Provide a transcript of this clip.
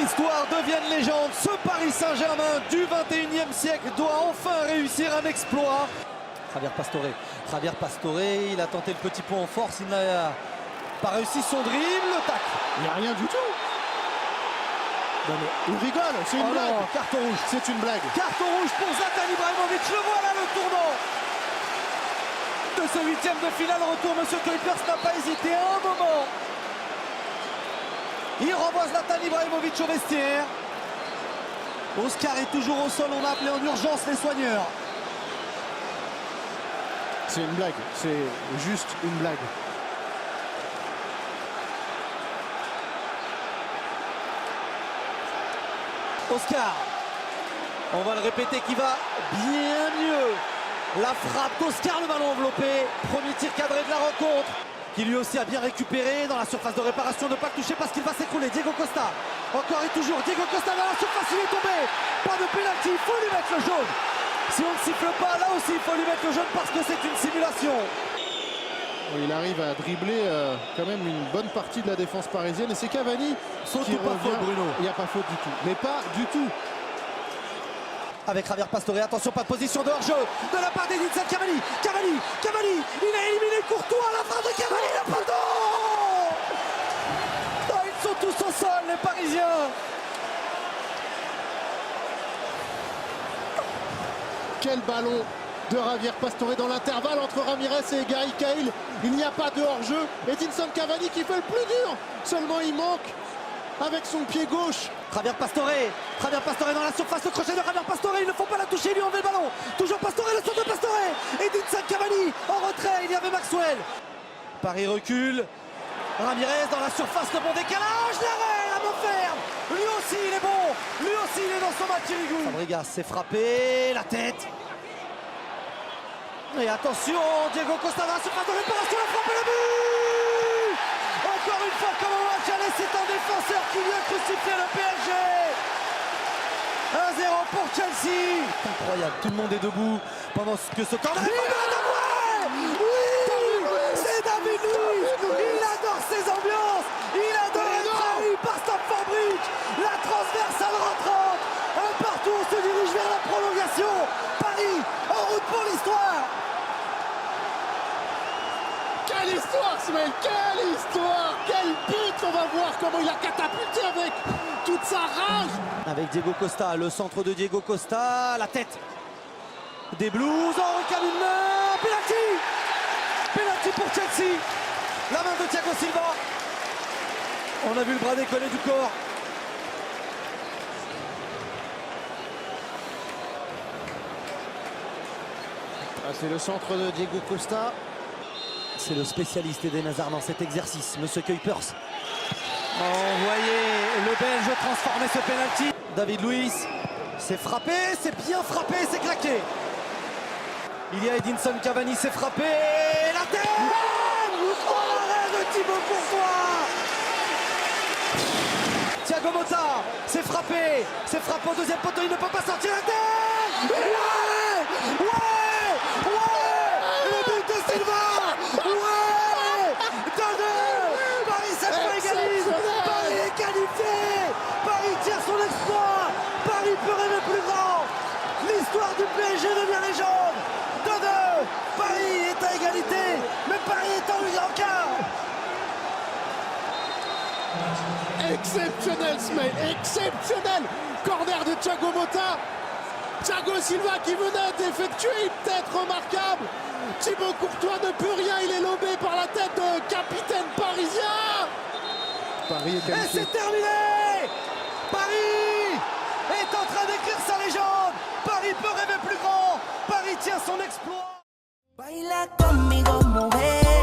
l'histoire devienne légende. Ce Paris Saint-Germain du 21e siècle doit enfin réussir un exploit. Javier Pastore, il a tenté le petit pont en force, il n'a pas réussi son dribble, le tac. Il n'y a rien du tout. Non mais il rigole, c'est une blague. Non, carton rouge. C'est une blague. Carton rouge pour Zlatan Ibrahimovic, le voilà le tournant de ce huitième de finale. Retour, Monsieur Kuipers n'a pas hésité un moment. Il renvoie Zlatan Ibrahimovic au vestiaire. Oscar est toujours au sol, on a appelé en urgence les soigneurs. C'est une blague, c'est juste une blague. Oscar, on va le répéter, qui va bien mieux. La frappe d'Oscar, le ballon enveloppé. Premier tir cadré de la rencontre, qui lui aussi a bien récupéré dans la surface de réparation, ne pas le toucher parce qu'il va s'écrouler. Diego Costa, encore et toujours, Diego Costa dans la surface, il est tombé. Pas de pénalty, il faut lui mettre le jaune. Si on ne siffle pas, là aussi il faut lui mettre le jaune parce que c'est une simulation. Il arrive à dribbler quand même une bonne partie de la défense parisienne et c'est Cavani Faute qui ou pas revient. faute, Bruno? Il n'y a pas faute du tout, mais pas du tout. Avec Javier Pastore, attention, pas de position de hors-jeu de la part d'Edinson Cavani. Cavani, il a éliminé Courtois, la frappe de Cavani, le poteau. Oh, ils sont tous au sol, les Parisiens. Quel ballon de Javier Pastore dans l'intervalle entre Ramirez et Gary Cahill. Il n'y a pas de hors-jeu. Edinson Cavani qui fait le plus dur. Seulement il manque avec son pied gauche. Javier Pastore dans la surface, le crochet de Javier Pastore, il ne faut pas la toucher, il lui enlève le ballon. Toujours Pastore, le saut de Pastore. Edinson Cavani en retrait, il y avait Maxwell. Paris recule. Ramirez dans la surface, le bon décalage, l'arrêt, la main ferme. Lui aussi il est bon, lui aussi il est dans son match Irigou. Fabregas s'est frappé, la tête. Et attention, Diego Costa dans la surface de réparation, la frappe et le but. Encore une fois comme au match aller, c'est un défenseur qui vient crucifier le PSG. 1-0 pour Chelsea. Incroyable, tout le monde est debout pendant que ce corner. C'est David Luiz. Il adore ces ambiances. Il adore être trahi par Stamford Bridge. La transversale rentrante. Un partout, on se dirige vers la prolongation. Paris en route pour l'histoire. Quelle histoire, Smaïl, quelle histoire. Quel but. On va voir comment il a catapulté avec toute sa rage. Avec Diego Costa, le centre de Diego Costa, la tête des Blues, on recale une main, penalty pour Chelsea, la main de Thiago Silva, on a vu le bras décoller du corps. C'est le centre de Diego Costa. C'est le spécialiste Eden Hazard dans cet exercice, Monsieur Kuipers. Oh, voyez le Belge transformer ce penalty. David Luiz, c'est frappé, c'est bien frappé, c'est claqué. Il y a Edinson Cavani, c'est frappé, la tête. Oh, l'arrêt de Thibaut Courtois. Thiago Motta, c'est frappé au deuxième poteau, il ne peut pas sortir la tête. Ouais, le but de Silva. Ouais, 2-2. Paris cette fois égalise. Paris est qualifié. Paris tire son exploit. Paris peut rêver plus grand. L'histoire du PSG devient légende. 2-2. Paris est à égalité, mais Paris est en quart. Exceptionnel, Smaïl, exceptionnel. Corner de Thiago Motta. Thiago Silva qui venait d'effectuer une tête remarquable. Thibaut Courtois ne peut rien, il est lobé par la tête de capitaine parisien. Paris est qualifié. Et c'est terminé. Paris est en train d'écrire sa légende. Paris peut rêver plus grand. Paris tient son exploit. Baila conmigo, mujer.